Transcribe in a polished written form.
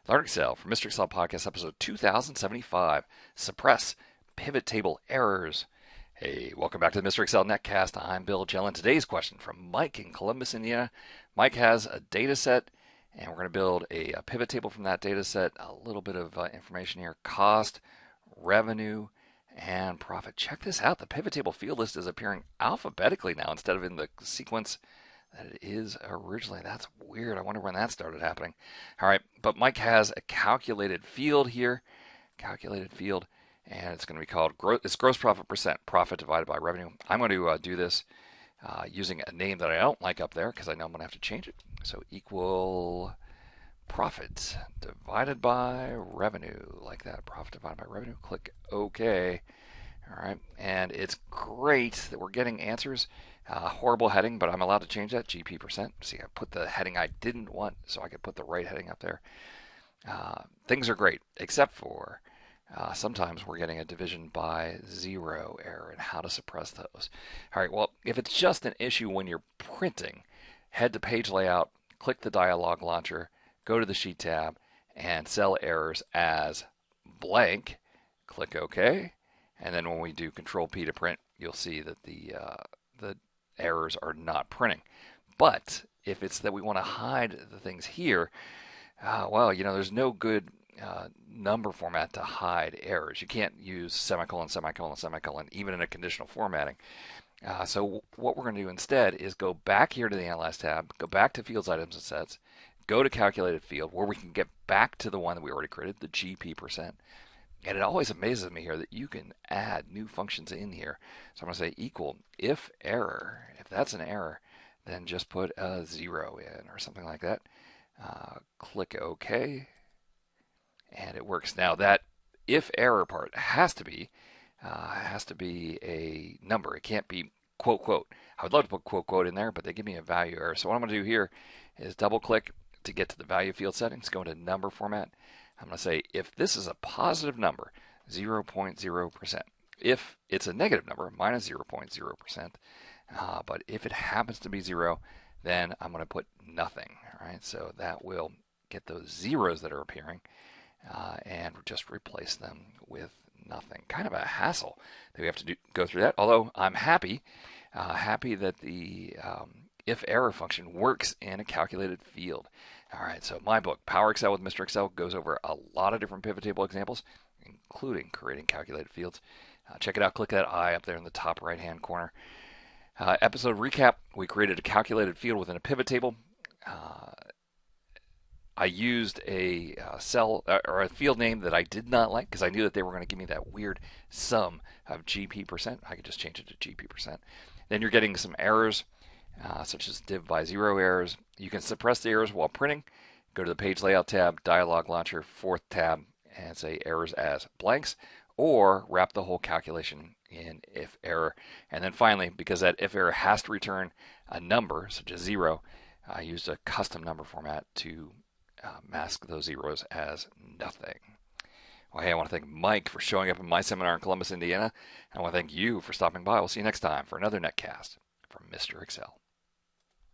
Learn Excel from Mr. Excel Podcast, episode 2075, Suppress Pivot Table Errors. Hey, welcome back to the Mr. Excel Netcast. I'm Bill Jelen. Today's question from Mike in Columbus, Indiana. Mike has a data set, and we're going to build a pivot table from that data set. A little bit of information here: cost, revenue, and profit. Check this out. The pivot table field list is appearing alphabetically now instead of in the sequence that it is originally. That's weird. I wonder when that started happening. All right, but Mike has a calculated field here, and it's going to be called it's gross profit percent, profit divided by revenue. I'm going to do this using a name that I don't like up there because I know I'm going to have to change it. So equal profit divided by revenue, like that. Profit divided by revenue. Click OK. All right, and it's great that we're getting answers. Horrible heading, but I'm allowed to change that, GP percent. See, I put the heading I didn't want, so I could put the right heading up there. Things are great, except for sometimes we're getting a division by zero error, and how to suppress those. All right, well, if it's just an issue when you're printing, head to Page Layout, click the Dialog Launcher, go to the Sheet tab, and Cell Errors as blank. Click OK, and then when we do Control P to print, you'll see that the errors are not printing. But if it's that we want to hide the things here, well, you know, there's no good number format to hide errors. You can't use semicolon, semicolon, semicolon, even in a conditional formatting. So what we're going to do instead is go back here to the Analyze tab, go back to Fields, Items, and Sets, go to Calculated Field, where we can get back to the one that we already created, the GP percent. And it always amazes me here that you can add new functions in here. So I'm going to say equal if error. If that's an error, then just put a 0 in or something like that. Click OK, and it works. Now that if error part has to be a number. It can't be quote quote. I would love to put quote quote in there, but they give me a value error. So what I'm going to do here is double click to get to the value field settings. Go into number format. I'm going to say if this is a positive number, 0.0%. If it's a negative number, minus 0.0%. But if it happens to be 0, then I'm going to put nothing. All right, so that will get those zeros that are appearing and just replace them with nothing. Kind of a hassle that we have to go through that. Although I'm happy that the if error function works in a calculated field. All right, so my book, Power Excel with Mr. Excel, goes over a lot of different pivot table examples, including creating calculated fields. Check it out. Click that I up there in the top right-hand corner. Episode recap, we created a calculated field within a pivot table. I used a cell or a field name that I did not like because I knew that they were going to give me that weird sum of GP percent. I could just change it to GP percent. Then you're getting some errors, such as div by 0 errors. You can suppress the errors while printing. Go to the Page Layout tab, Dialog Launcher, 4th tab, and say errors as blanks, or wrap the whole calculation in if error. And then finally, because that if error has to return a number, such as 0, I used a custom number format to mask those zeros as nothing. Well, hey, I want to thank Mike for showing up in my seminar in Columbus, Indiana. And I want to thank you for stopping by. We'll see you next time for another Netcast from Mr. Excel.